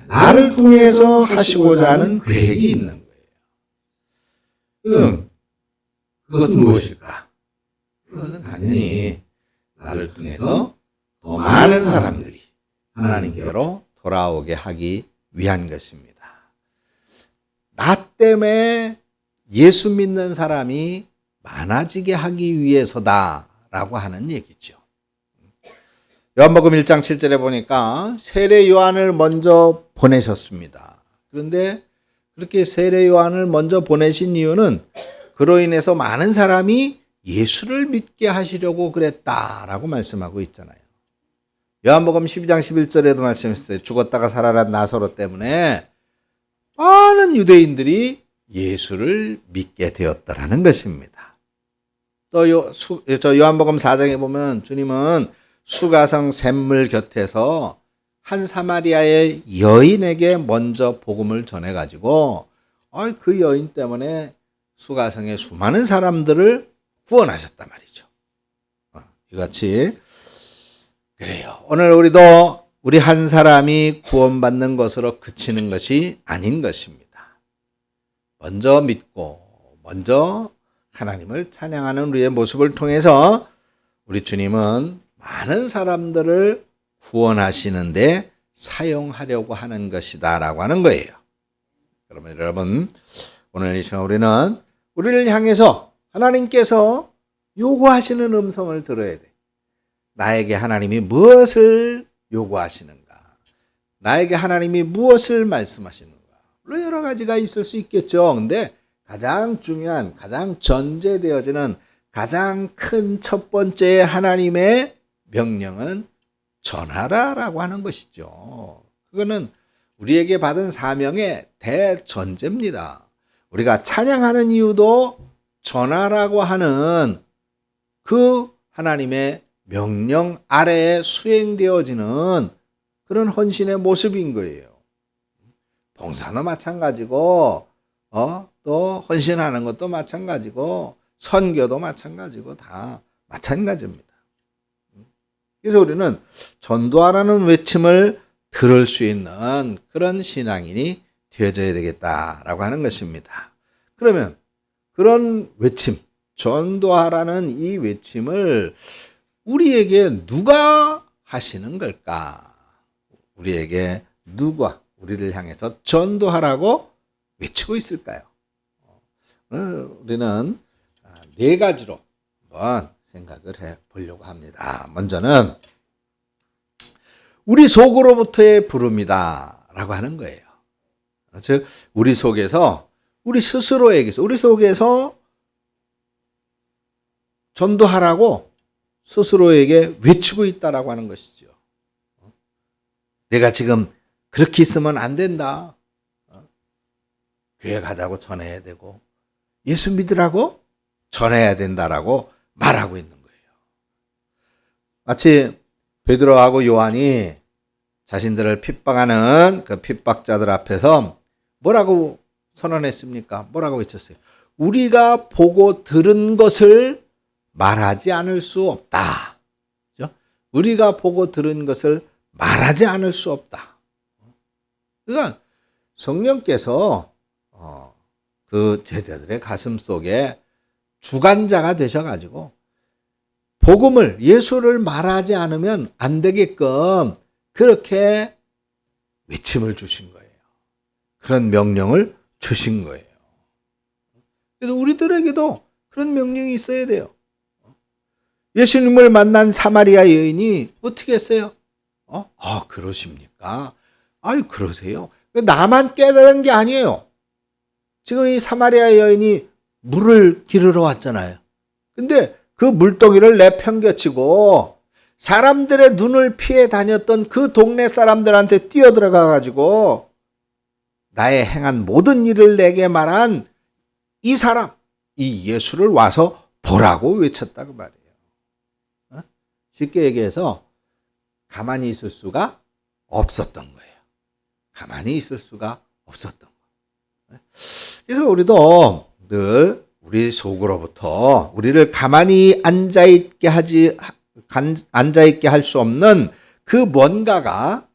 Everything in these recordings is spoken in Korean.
나를 통해서 하시고자 하는 계획이 있는 거예요. 그것은 무엇일까? 그것은 당연히 나를 통해서 더 많은 사람들이 하나님께로 돌아오게 하기 위한 것입니다. 나 때문에 예수 믿는 사람이 많아지게 하기 위해서다라고 하는 얘기죠. 요한복음 1장 7절에 보니까 세례 요한을 먼저 보내셨습니다. 그런데 그렇게 세례 요한을 먼저 보내신 이유는 그로 인해서 많은 사람이 예수를 믿게 하시려고 그랬다라고 말씀하고 있잖아요. 요한복음 12장 11절에도 말씀했어요. 죽었다가 살아난 나사로 때문에 많은 유대인들이 예수를 믿게 되었다라는 것입니다. 또 요한복음 4장에 보면 주님은 수가성 샘물 곁에서 한 사마리아의 여인에게 먼저 복음을 전해가지고 그 여인 때문에 수가성의 수많은 사람들을 구원하셨단 말이죠. 이같이 그래요. 오늘 우리도 우리 한 사람이 구원받는 것으로 그치는 것이 아닌 것입니다. 먼저 믿고 먼저 하나님을 찬양하는 우리의 모습을 통해서 우리 주님은 많은 사람들을 구원하시는데 사용하려고 하는 것이다 라고 하는 거예요. 그러면 여러분 오늘 이 시간 우리는 우리를 향해서 하나님께서 요구하시는 음성을 들어야 돼. 나에게 하나님이 무엇을 요구하시는가? 나에게 하나님이 무엇을 말씀하시는가? 물론 여러 가지가 있을 수 있겠죠. 근데 가장 중요한, 가장 전제되어지는 가장 큰 첫 번째 하나님의 명령은 전하라라고 하는 것이죠. 그거는 우리에게 받은 사명의 대전제입니다. 우리가 찬양하는 이유도 전하라고 하는 그 하나님의 명령 아래에 수행되어지는 그런 헌신의 모습인 거예요. 봉사도 마찬가지고, 또 헌신하는 것도 마찬가지고, 선교도 마찬가지고, 다 마찬가지입니다. 그래서 우리는 전도하라는 외침을 들을 수 있는 그런 신앙인이 되어져야 되겠다라고 하는 것입니다. 그러면 그런 외침, 전도하라는 이 외침을 우리에게 누가 하시는 걸까? 우리에게 누가 우리를 향해서 전도하라고 외치고 있을까요? 우리는 네 가지로 한번 생각을 해 보려고 합니다. 먼저는 우리 속으로부터의 부름이다 라고 하는 거예요. 즉 우리 속에서 우리 스스로에게서 우리 속에서 전도하라고 스스로에게 외치고 있다라고 하는 것이죠. 내가 지금 그렇게 있으면 안 된다. 교회 가자고 전해야 되고 예수 믿으라고 전해야 된다라고 말하고 있는 거예요. 마치 베드로하고 요한이 자신들을 핍박하는 그 핍박자들 앞에서 뭐라고 선언했습니까? 뭐라고 외쳤어요? 우리가 보고 들은 것을 말하지 않을 수 없다. 그렇죠? 우리가 보고 들은 것을 말하지 않을 수 없다. 그러니까 성령께서 그 제자들의 가슴 속에 주관자가 되셔가지고 복음을 예수를 말하지 않으면 안 되게끔 그렇게 외침을 주신 거예요. 그런 명령을 주신 거예요. 그래서 우리들에게도 그런 명령이 있어야 돼요. 예수님을 만난 사마리아 여인이 어떻게 했어요? 그러십니까? 아유, 그러세요. 나만 깨달은 게 아니에요. 지금 이 사마리아 여인이 물을 기르러 왔잖아요. 근데 그 물동이를 내팽개치고 사람들의 눈을 피해 다녔던 그 동네 사람들한테 뛰어들어가 가지고 나의 행한 모든 일을 내게 말한 이 사람, 이 예수를 와서 보라고 외쳤다고 말이에요. 쉽게 얘기해서 가만히 있을 수가 없었던 거예요. 가만히 있을 수가 없었던 거예요. 그래서 우리도 늘 우리 속으로부터 우리를 가만히 앉아있게 할 수 없는 그 뭔가가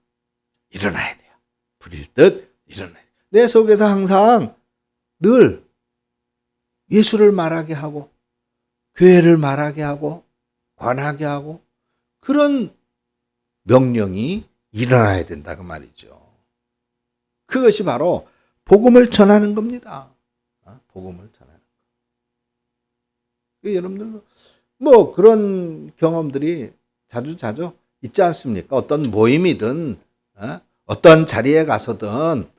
일어나야 돼요. 불일 일어나듯 일어나야 돼. 내 속에서 항상 늘 예수를 말하게 하고 교회를 말하게 하고 권하게 하고 그런 명령이 일어나야 된다고 말이죠. 그것이 바로 복음을 전하는 겁니다. 복음을 전하는 거. 여러분들 뭐 그런 경험들이 자주 있지 않습니까? 어떤 모임이든 어떤 자리에 가서든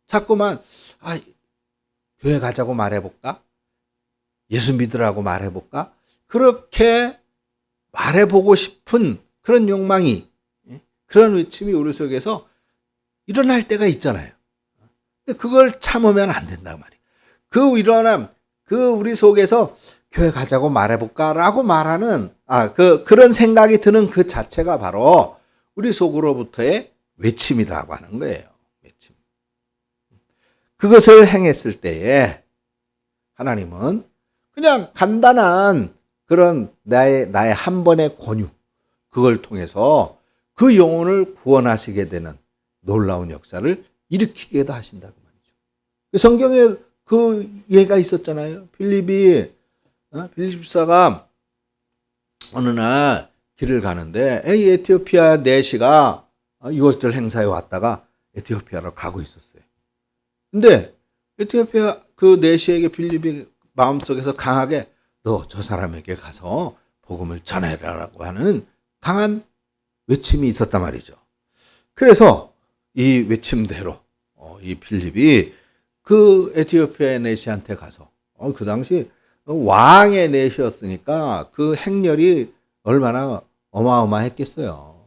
자꾸만 교회 가자고 말해볼까? 예수 믿으라고 말해볼까? 그렇게 말해보고 싶은 그런 욕망이 그런 외침이 우리 속에서 일어날 때가 있잖아요. 근데 그걸 참으면 안 된단 말이에요. 그 일어남, 우리 속에서 교회 가자고 말해볼까라고 말하는 그런 생각이 드는 그 자체가 바로 우리 속으로부터의 외침이라고 하는 거예요. 외침. 그것을 행했을 때에 하나님은 그냥 간단한 그런 나의 한 번의 권유, 그걸 통해서 그 영혼을 구원하시게 되는 놀라운 역사를 일으키게도 하신다고 말이죠. 성경에 그 예가 있었잖아요. 빌립사가 어느 날 길을 가는데 에티오피아 내시가 6월절 행사에 왔다가 에티오피아로 가고 있었어요. 근데 에티오피아 그 내시에게 빌립이 마음속에서 강하게 너 저 사람에게 가서 복음을 전해라라고 하는 강한 외침이 있었단 말이죠. 그래서 이 외침대로 이 빌립이 그 에티오피아 내시한테 가서 그 당시 왕의 내시였으니까 그 행렬이 얼마나 어마어마했겠어요.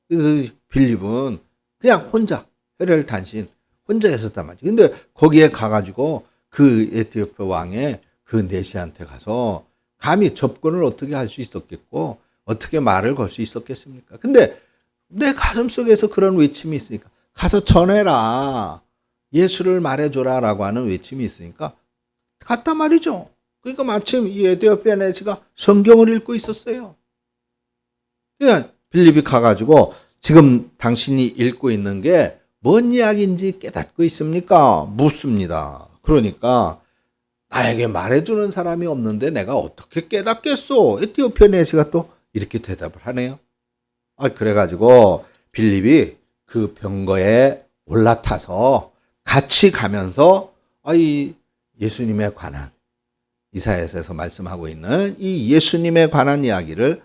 그래서 빌립은 그냥 혼자 혈혈단신 혼자 있었단 말이죠. 근데 거기에 가가지고 그 에티오피아 왕의 그 내시한테 가서 감히 접근을 어떻게 할 수 있었겠고 어떻게 말을 걸 수 있었겠습니까? 근데 내 가슴 속에서 그런 외침이 있으니까 가서 전해라. 예수를 말해줘라라고 하는 외침이 있으니까 갔단 말이죠. 그러니까 마침 이 에티오피아 내시가 성경을 읽고 있었어요. 그러니까 빌립이 가가지고 지금 당신이 읽고 있는 게 뭔 이야기인지 깨닫고 있습니까? 묻습니다. 그러니까 나에게 말해주는 사람이 없는데 내가 어떻게 깨닫겠소? 에티오피아 내시가 또 이렇게 대답을 하네요. 그래가지고 빌립이 그 병거에 올라타서 같이 가면서 이 예수님에 관한 이사야서에서 말씀하고 있는 이 예수님에 관한 이야기를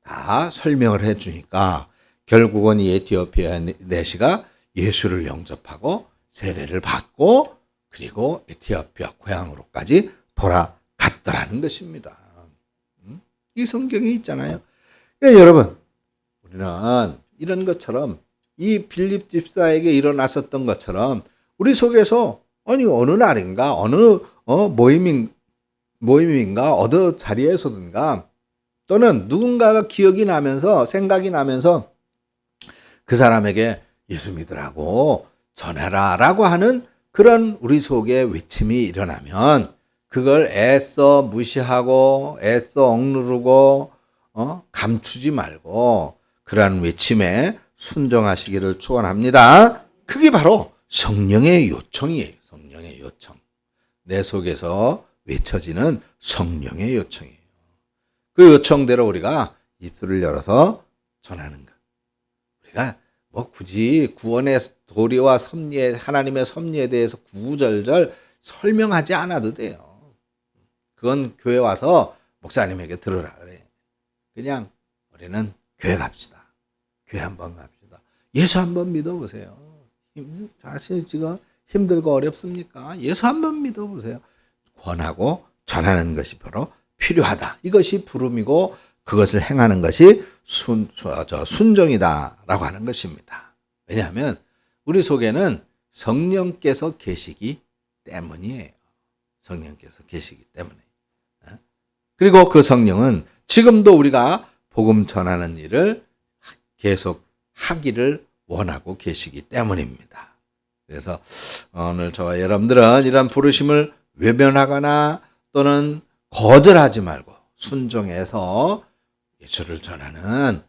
다 설명을 해주니까 결국은 이 에티오피아 내시가 예수를 영접하고 세례를 받고 그리고 에티오피아 고향으로까지 돌아갔더라는 것입니다. 이 성경에 있잖아요. 그러니까 여러분 우리는 이런 것처럼 이 빌립 집사에게 일어났었던 것처럼 우리 속에서 어느 날인가 어느 모임인가 어느 자리에서든가 또는 누군가가 기억이 나면서 생각이 나면서 그 사람에게 예수 믿으라고 전해라 라고 하는 그런 우리 속에 외침이 일어나면 그걸 애써 무시하고 애써 억누르고 감추지 말고 그러한 외침에 순종하시기를 축원합니다. 그게 바로 성령의 요청이에요. 성령의 요청. 내 속에서 외쳐지는 성령의 요청이에요. 그 요청대로 우리가 입술을 열어서 전하는 것. 우리가 굳이 구원의 도리와 섭리에 하나님의 섭리에 대해서 구구절절 설명하지 않아도 돼요. 그건 교회 와서 목사님에게 들으라 그래. 그냥 우리는 교회 갑시다. 교회 한번 갑시다. 예수 한번 믿어보세요. 자신이 지금 힘들고 어렵습니까? 예수 한번 믿어보세요. 권하고 전하는 것이 바로 필요하다. 이것이 부름이고 그것을 행하는 것이 순종이다라고 하는 것입니다. 왜냐하면 우리 속에는 성령께서 계시기 때문이에요. 성령께서 계시기 때문에. 그리고 그 성령은 지금도 우리가 복음 전하는 일을 계속 하기를 원하고 계시기 때문입니다. 그래서 오늘 저와 여러분들은 이런 부르심을 외면하거나 또는 거절하지 말고 순종해서 예수를 전하는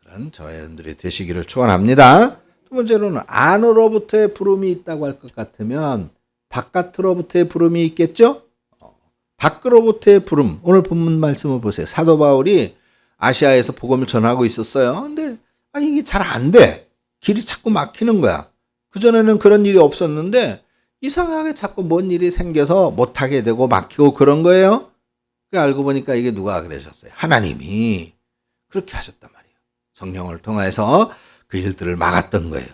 그런 저와 여러분들이 되시기를 축원합니다. 두 번째로는 안으로부터의 부름이 있다고 할 것 같으면 바깥으로부터의 부름이 있겠죠? 밖으로부터의 부름. 오늘 본문 말씀을 보세요. 사도 바울이 아시아에서 복음을 전하고 있었어요. 근데 이게 잘 안 돼. 길이 자꾸 막히는 거야. 그전에는 그런 일이 없었는데 이상하게 자꾸 뭔 일이 생겨서 못하게 되고 막히고 그런 거예요. 알고 보니까 이게 누가 그러셨어요? 하나님이 그렇게 하셨단 말이에요. 성령을 통해서 그 일들을 막았던 거예요.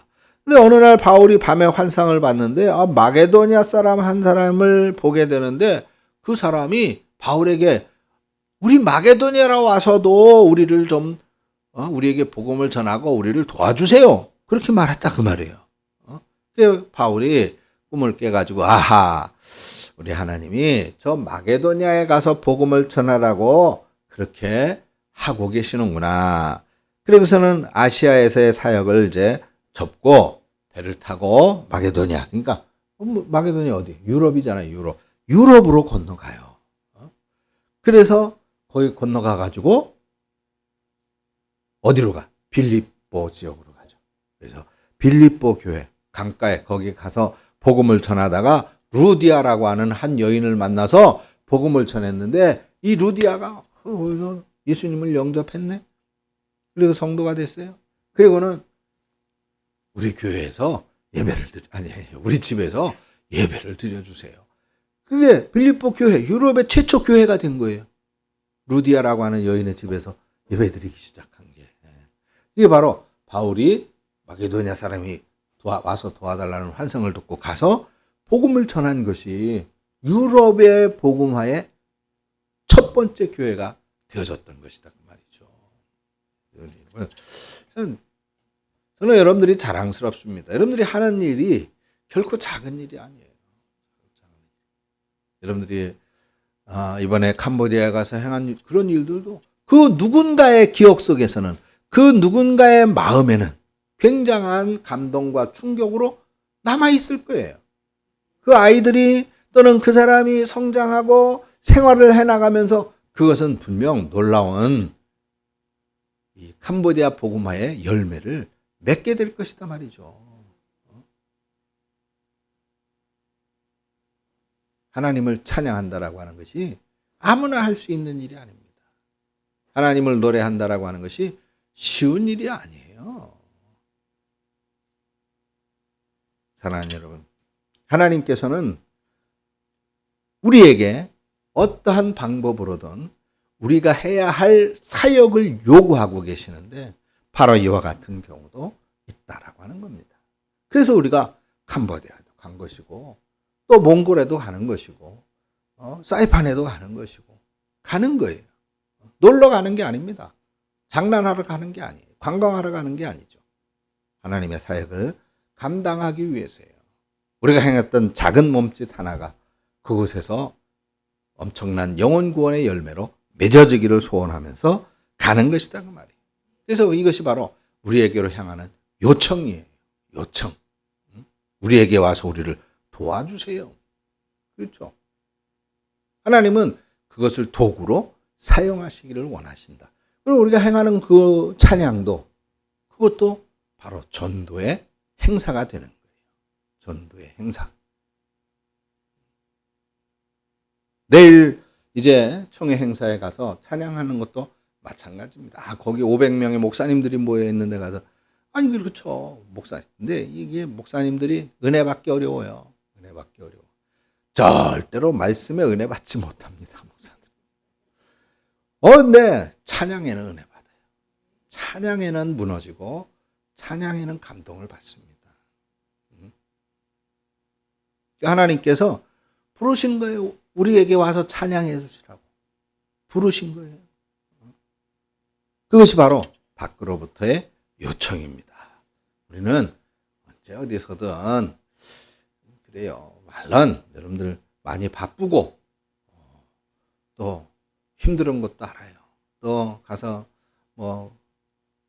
근데 어느 날 바울이 밤에 환상을 봤는데 마게도냐 사람 한 사람을 보게 되는데 그 사람이 바울에게 우리 마게도냐로 와서도 우리를 좀 우리에게 복음을 전하고 우리를 도와주세요. 그렇게 말했다 그 말이에요. 그래서 바울이 꿈을 깨가지고 아하 우리 하나님이 저 마게도냐에 가서 복음을 전하라고 그렇게 하고 계시는구나. 그러고서는 아시아에서의 사역을 이제 접고 배를 타고 마게도냐. 그러니까 마게도냐 어디? 유럽이잖아요. 유럽으로 건너가요. 그래서 거기 건너가 가지고 어디로 가? 빌립보 지역으로 가죠. 그래서 빌립보 교회 강가에 거기 가서 복음을 전하다가 루디아라고 하는 한 여인을 만나서 복음을 전했는데 이 루디아가 예수님을 영접했네. 그리고 성도가 됐어요. 그리고는 우리 교회에서 우리 집에서 예배를 드려주세요. 그게 빌립보 교회, 유럽의 최초 교회가 된 거예요. 루디아라고 하는 여인의 집에서 예배 드리기 시작한 게. 이게 바로 바울이 마게도냐 사람이 와서 도와달라는 환상을 듣고 가서 복음을 전한 것이 유럽의 복음화의 첫 번째 교회가 되어졌던 것이다. 그 말이죠. 저는 여러분들이 자랑스럽습니다. 여러분들이 하는 일이 결코 작은 일이 아니에요. 여러분들이 이번에 캄보디아에 가서 행한 그런 일들도 그 누군가의 기억 속에서는 그 누군가의 마음에는 굉장한 감동과 충격으로 남아있을 거예요. 그 아이들이 또는 그 사람이 성장하고 생활을 해나가면서 그것은 분명 놀라운 이 캄보디아 복음화의 열매를 맺게 될 것이다 말이죠. 하나님을 찬양한다라고 하는 것이 아무나 할 수 있는 일이 아닙니다. 하나님을 노래한다라고 하는 것이 쉬운 일이 아니에요. 사랑하는 여러분, 하나님께서는 우리에게 어떠한 방법으로든 우리가 해야 할 사역을 요구하고 계시는데 바로 이와 같은 경우도 있다라고 하는 겁니다. 그래서 우리가 캄보디아도 간 것이고 또 몽골에도 가는 것이고 사이판에도 가는 것이고 가는 거예요. 놀러 가는 게 아닙니다. 장난하러 가는 게 아니에요. 관광하러 가는 게 아니죠. 하나님의 사역을 감당하기 위해서예요. 우리가 행했던 작은 몸짓 하나가 그곳에서 엄청난 영혼 구원의 열매로 맺어지기를 소원하면서 가는 것이다 그 말이에요. 그래서 이것이 바로 우리에게로 향하는 요청이에요. 요청. 우리에게 와서 우리를 도와주세요. 그렇죠? 하나님은 그것을 도구로 사용하시기를 원하신다. 그리고 우리가 행하는 그 찬양도 그것도 바로 전도의 행사가 되는 거예요. 전도의 행사. 내일 이제 총회 행사에 가서 찬양하는 것도 마찬가지입니다. 거기 500명의 목사님들이 모여 있는 데 가서 아니 그렇죠. 목사님. 근데 이게 목사님들이 은혜 받기 어려워요. 은혜 받기 어려워. 절대로 말씀에 은혜 받지 못합니다. 목사들. 근데 찬양에는 은혜 받아요. 찬양에는 무너지고 찬양에는 감동을 받습니다. 하나님께서 부르신 거예요. 우리에게 와서 찬양해 주시라고. 부르신 거예요. 그것이 바로 밖으로부터의 요청입니다. 우리는 언제 어디서든 그래요. 물론 여러분들 많이 바쁘고 또 힘든 것도 알아요. 또 가서 뭐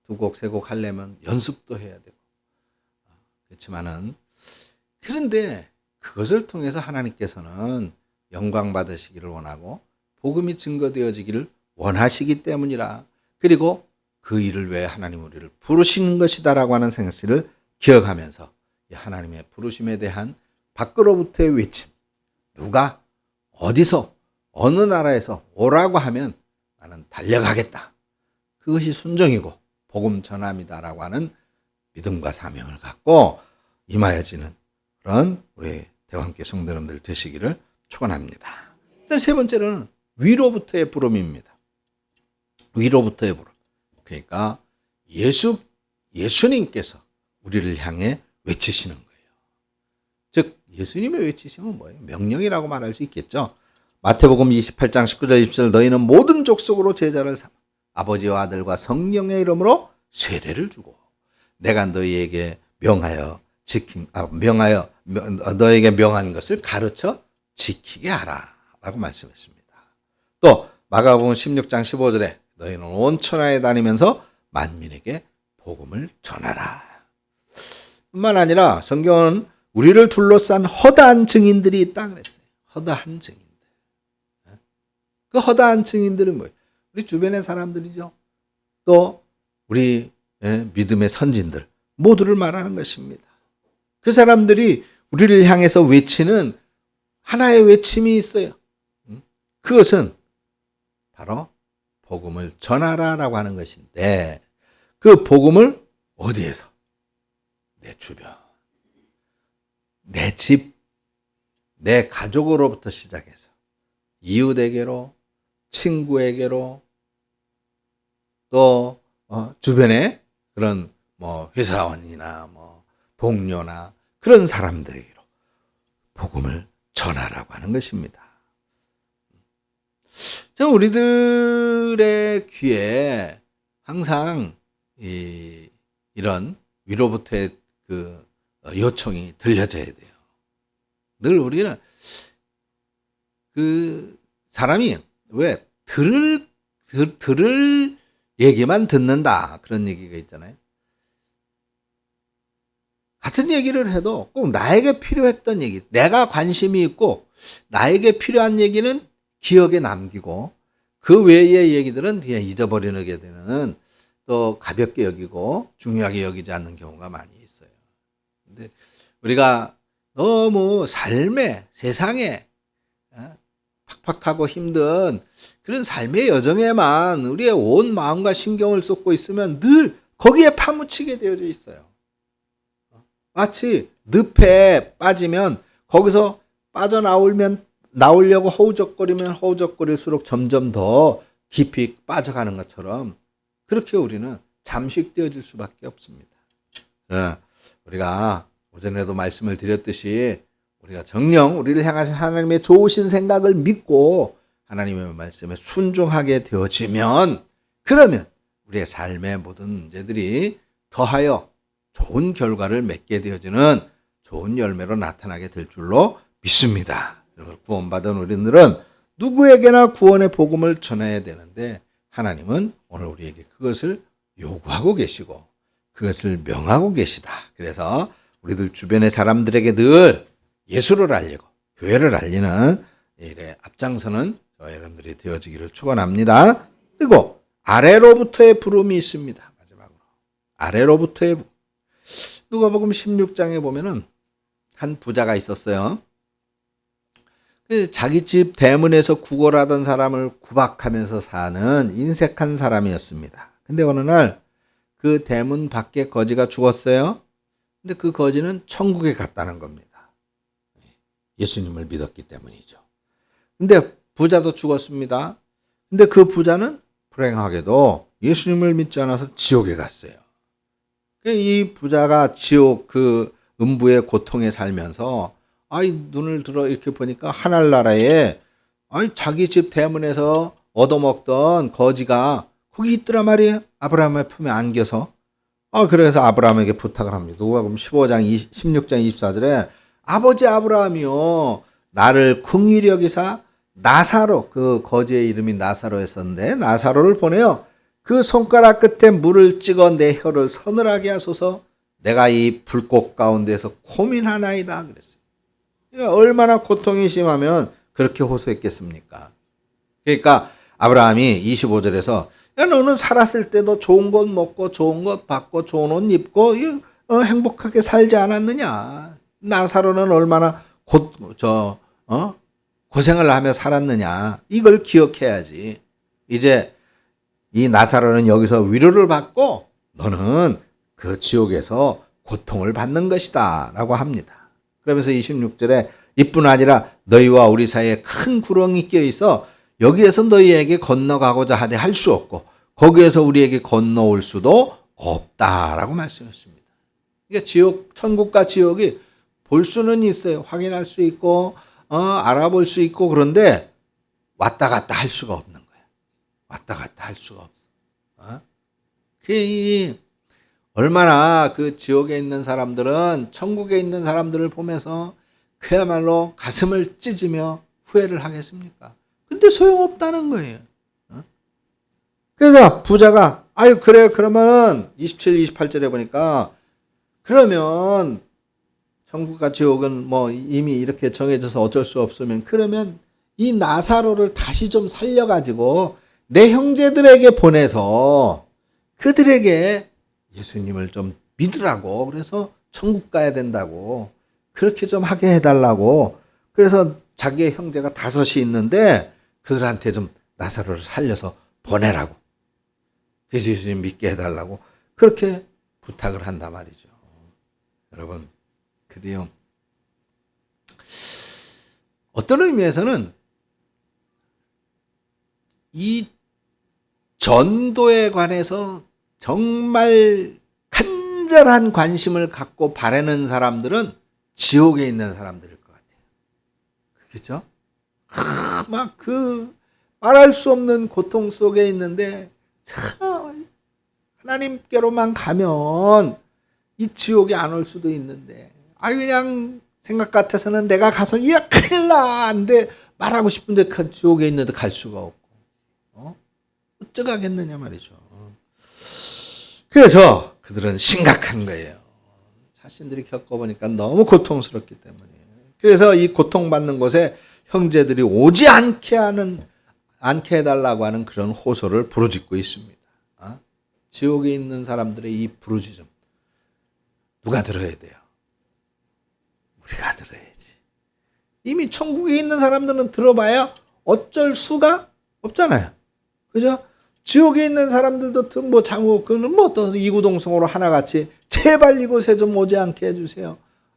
2곡, 3곡 하려면 연습도 해야 되고 그렇지만은 그런데 그것을 통해서 하나님께서는 영광 받으시기를 원하고 복음이 증거되어지기를 원하시기 때문이라. 그리고 그 일을 위해 하나님 우리를 부르시는 것이다라고 하는 사실을 기억하면서 이 하나님의 부르심에 대한 밖으로부터의 외침, 누가 어디서 어느 나라에서 오라고 하면 나는 달려가겠다. 그것이 순종이고 복음 전함이다라고 하는 믿음과 사명을 갖고 임하여지는 그런 우리 대왕교회 성도 여러분들 되시기를 축원합니다. 일단 세 번째로는 위로부터의 부름입니다. 위로부터의 부름. 그러니까 예수님께서 우리를 향해 외치시는 거예요. 즉 예수님의 외치심은 뭐예요? 명령이라고 말할 수 있겠죠. 마태복음 28장 19절 20절 너희는 모든 족속으로 제자를 삼아 아버지와 아들과 성령의 이름으로 세례를 주고 내가 너희에게 너에게 명한 것을 가르쳐 지키게 하라 라고 말씀했습니다. 또 마가복음 16장 15절에 너희는 온 천하에 다니면서 만민에게 복음을 전하라. 뿐만 아니라 성경은 우리를 둘러싼 허다한 증인들이 있다 그랬어요. 허다한 증인들. 그 허다한 증인들은 뭐예요? 우리 주변의 사람들이죠. 또 우리 믿음의 선진들 모두를 말하는 것입니다. 그 사람들이 우리를 향해서 외치는 하나의 외침이 있어요. 그것은 바로 복음을 전하라라고 하는 것인데 그 복음을 어디에서? 내 주변, 내 집, 내 가족으로부터 시작해서 이웃에게로, 친구에게로, 또 주변에 그런 회사원이나 동료나 그런 사람들에게로 복음을 전하라고 하는 것입니다. 우리들의 귀에 항상 이런 위로부터의 그 요청이 들려져야 돼요. 늘 우리는 그 사람이 왜 들을 얘기만 듣는다 그런 얘기가 있잖아요. 같은 얘기를 해도 꼭 나에게 필요했던 얘기, 내가 관심이 있고 나에게 필요한 얘기는 기억에 남기고 그 외의 얘기들은 그냥 잊어버리게 되는 또 가볍게 여기고 중요하게 여기지 않는 경우가 많이 있어요. 근데 우리가 너무 삶에 세상에 팍팍하고 힘든 그런 삶의 여정에만 우리의 온 마음과 신경을 쏟고 있으면 늘 거기에 파묻히게 되어져 있어요. 마치 늪에 빠지면 거기서 나오려고 허우적거리면 허우적거릴수록 점점 더 깊이 빠져가는 것처럼 그렇게 우리는 잠식되어질 수밖에 없습니다. 우리가 오전에도 말씀을 드렸듯이 우리가 정녕 우리를 향하신 하나님의 좋으신 생각을 믿고 하나님의 말씀에 순종하게 되어지면 그러면 우리의 삶의 모든 문제들이 더하여 좋은 결과를 맺게 되어지는 좋은 열매로 나타나게 될 줄로 믿습니다. 구원받은 우리들은 누구에게나 구원의 복음을 전해야 되는데 하나님은 오늘 우리에게 그것을 요구하고 계시고 그것을 명하고 계시다. 그래서 우리들 주변의 사람들에게 늘 예수를 알리고 교회를 알리는 일에 앞장서는 저와 여러분들이 되어지기를 축원합니다. 그리고 아래로부터의 부름이 있습니다. 마지막으로 아래로부터의 부름. 누가복음 16장에 보면은 한 부자가 있었어요. 자기 집 대문에서 구걸하던 사람을 구박하면서 사는 인색한 사람이었습니다. 근데 어느 날 그 대문 밖에 거지가 죽었어요. 근데 그 거지는 천국에 갔다는 겁니다. 예수님을 믿었기 때문이죠. 근데 부자도 죽었습니다. 근데 그 부자는 불행하게도 예수님을 믿지 않아서 지옥에 갔어요. 이 부자가 지옥 그 음부의 고통에 살면서 눈을 들어 이렇게 보니까 하늘나라에 자기 집 대문에서 얻어먹던 거지가 거기 있더라 말이에요. 아브라함의 품에 안겨서. 그래서 아브라함에게 부탁을 합니다. 누가복음 16장 24절에 아버지 아브라함이요 나를 긍휼히 여기사 나사로, 그 거지의 이름이 나사로였었는데 나사로를 보내요. 그 손가락 끝에 물을 찍어 내 혀를 서늘하게 하소서. 내가 이 불꽃 가운데서 고민하나이다 그랬어요. 그러니까 얼마나 고통이 심하면 그렇게 호소했겠습니까? 그러니까 아브라함이 25절에서 야, 너는 살았을 때도 좋은 것 먹고 좋은 것 받고 좋은 옷 입고 행복하게 살지 않았느냐. 나사로는 얼마나 고생을 하며 살았느냐. 이걸 기억해야지. 이제 이 나사로는 여기서 위로를 받고 너는 그 지옥에서 고통을 받는 것이다 라고 합니다. 그러면서 26절에 이뿐 아니라 너희와 우리 사이에 큰 구렁이 끼어 있어 여기에서 너희에게 건너가고자 하되 할 수 없고 거기에서 우리에게 건너올 수도 없다라고 말씀했습니다. 그러니까 천국과 지옥이 볼 수는 있어요. 확인할 수 있고 알아볼 수 있고 그런데 왔다 갔다 할 수가 없는 거야. 왔다 갔다 할 수가 없어. 얼마나 그 지옥에 있는 사람들은 천국에 있는 사람들을 보면서 그야말로 가슴을 찢으며 후회를 하겠습니까? 근데 소용없다는 거예요. 그래서 부자가 그래 그러면 27, 28절에 보니까 그러면 천국과 지옥은 뭐 이미 이렇게 정해져서 어쩔 수 없으면 그러면 이 나사로를 다시 좀 살려가지고 내 형제들에게 보내서 그들에게 예수님을 좀 믿으라고 그래서 천국 가야 된다고 그렇게 좀 하게 해달라고 그래서 자기의 형제가 5이 있는데 그들한테 좀 나사로를 살려서 보내라고 그래서 예수님 믿게 해달라고 그렇게 부탁을 한단 말이죠. 여러분 그래요. 어떤 의미에서는 이 전도에 관해서 정말 간절한 관심을 갖고 바라는 사람들은 지옥에 있는 사람들일 것 같아요. 그렇죠? 막 말할 수 없는 고통 속에 있는데 참 하나님께로만 가면 이 지옥에 안 올 수도 있는데 그냥 생각 같아서는 내가 가서 큰일 나 안돼 말하고 싶은데 그 지옥에 있는데 갈 수가 없고 어쩌가겠느냐 말이죠. 그래서 그들은 심각한 거예요. 자신들이 겪어보니까 너무 고통스럽기 때문에. 그래서 이 고통받는 곳에 형제들이 오지 않게 해달라고 하는 그런 호소를 부르짖고 있습니다. 지옥에 있는 사람들의 이 부르짖음 누가 들어야 돼요? 우리가 들어야지. 이미 천국에 있는 사람들은 들어봐야 어쩔 수가 없잖아요. 그죠? 지옥에 있는 사람들도 그는 또 이구동성으로 하나같이 제발 이곳에 좀 오지 않게 해주세요.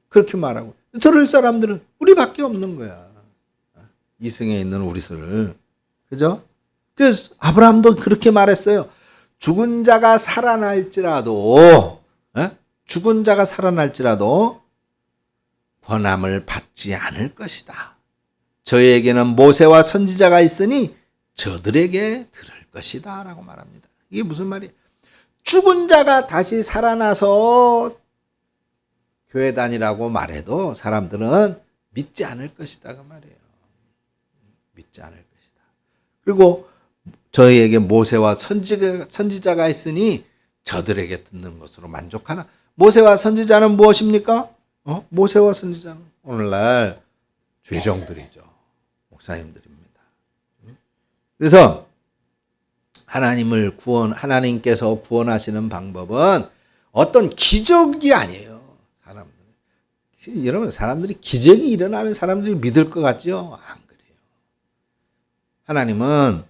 그렇게 말하고 들을 사람들은 우리밖에 없는 거야. 이승에 있는 우리들. 그죠? 그래서 아브라함도 그렇게 말했어요. 죽은 자가 살아날지라도 권함을 받지 않을 것이다. 저희에게는 모세와 선지자가 있으니 저들에게 들을 것이다 라고 말합니다. 이게 무슨 말이에요? 죽은 자가 다시 살아나서 교회 다니라고 말해도 사람들은 믿지 않을 것이다 그 말이에요. 믿지 않을 것이다. 그리고 저희에게 모세와 선지자가 있으니 저들에게 듣는 것으로 만족하나. 모세와 선지자는 무엇입니까? 모세와 선지자는 오늘날 죄종들이죠. 목사님들입니다. 그래서 하나님께서 구원하시는 방법은 어떤 기적이 아니에요. 여러분, 사람들이 기적이 일어나면 사람들이 믿을 것 같죠? 안 그래요. 하나님은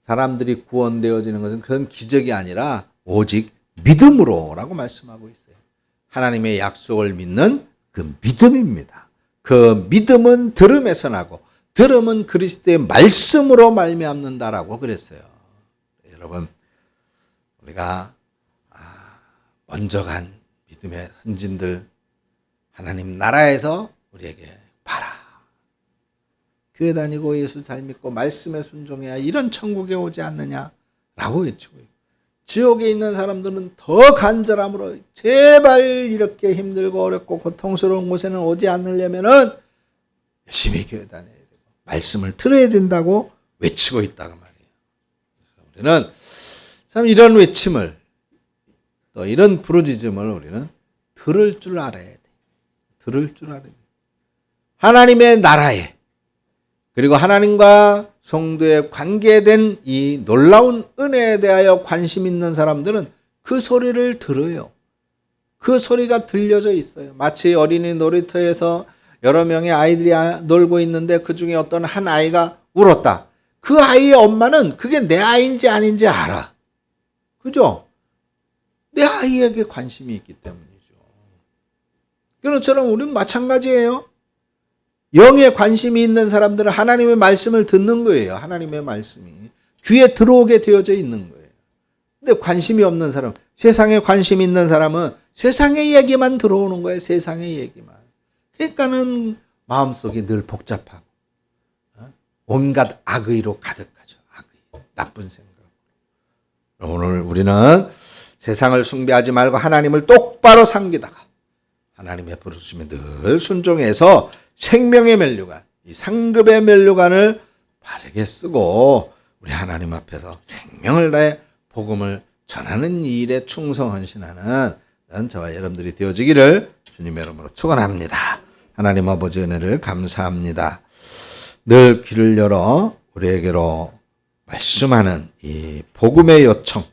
사람들이 구원되어지는 것은 그런 기적이 아니라 오직 믿음으로라고 말씀하고 있어요. 하나님의 약속을 믿는 그 믿음입니다. 그 믿음은 들음에서 나고 들음은 그리스도의 말씀으로 말미암는다라고 그랬어요. 여러분, 우리가 먼저 간 믿음의 선진들 하나님 나라에서 우리에게 봐라. 교회 다니고 예수 잘 믿고 말씀에 순종해야 이런 천국에 오지 않느냐라고 외치고 있고, 지옥에 있는 사람들은 더 간절함으로 제발 이렇게 힘들고 어렵고 고통스러운 곳에는 오지 않으려면은 열심히 교회 다녀야 되고 말씀을 들어야 된다고 외치고 있다고 말이에요. 그래서 우리는 참 이런 외침을 또 이런 부르짖음을 우리는 들을 줄 알아야 돼. 들을 줄 알아야 돼. 하나님의 나라에 그리고 하나님과 성도의 관계된 이 놀라운 은혜에 대하여 관심 있는 사람들은 그 소리를 들어요. 그 소리가 들려져 있어요. 마치 어린이 놀이터에서 여러 명의 아이들이 놀고 있는데 그중에 어떤 한 아이가 울었다. 그 아이의 엄마는 그게 내 아이인지 아닌지 알아. 그죠? 내 아이에게 관심이 있기 때문이죠. 그런 것처럼 우리는 마찬가지예요. 영에 관심이 있는 사람들은 하나님의 말씀을 듣는 거예요. 하나님의 말씀이 귀에 들어오게 되어져 있는 거예요. 근데 관심이 없는 사람, 세상에 관심 있는 사람은 세상의 얘기만 들어오는 거예요. 세상의 얘기만. 그러니까는 마음속이 늘 복잡하고 온갖 악의로 가득하죠. 악의, 나쁜 생각. 오늘 우리는 세상을 숭배하지 말고 하나님을 똑바로 섬기다가 하나님의 부르심에 늘 순종해서 생명의 면류관, 이 상급의 면류관을 바르게 쓰고 우리 하나님 앞에서 생명을 다해 복음을 전하는 이 일에 충성헌신하는 저와 여러분들이 되어지기를 주님의 이름으로 축원합니다. 하나님 아버지 은혜를 감사합니다. 늘 귀를 열어 우리에게로 말씀하는 이 복음의 요청,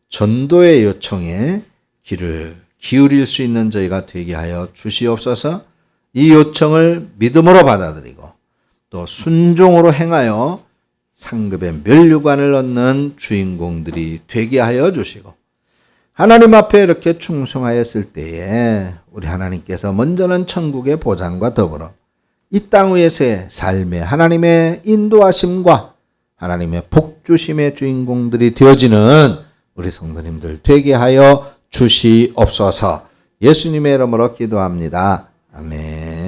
전도의 요청에 귀를 기울일 수 있는 저희가 되게 하여 주시옵소서. 이 요청을 믿음으로 받아들이고 또 순종으로 행하여 상급의 면류관을 얻는 주인공들이 되게 하여 주시고 하나님 앞에 이렇게 충성하였을 때에 우리 하나님께서 먼저는 천국의 보장과 더불어 이 땅 위에서의 삶의 하나님의 인도하심과 하나님의 복주심의 주인공들이 되어지는 우리 성도님들 되게 하여 주시옵소서. 예수님의 이름으로 기도합니다. 아멘.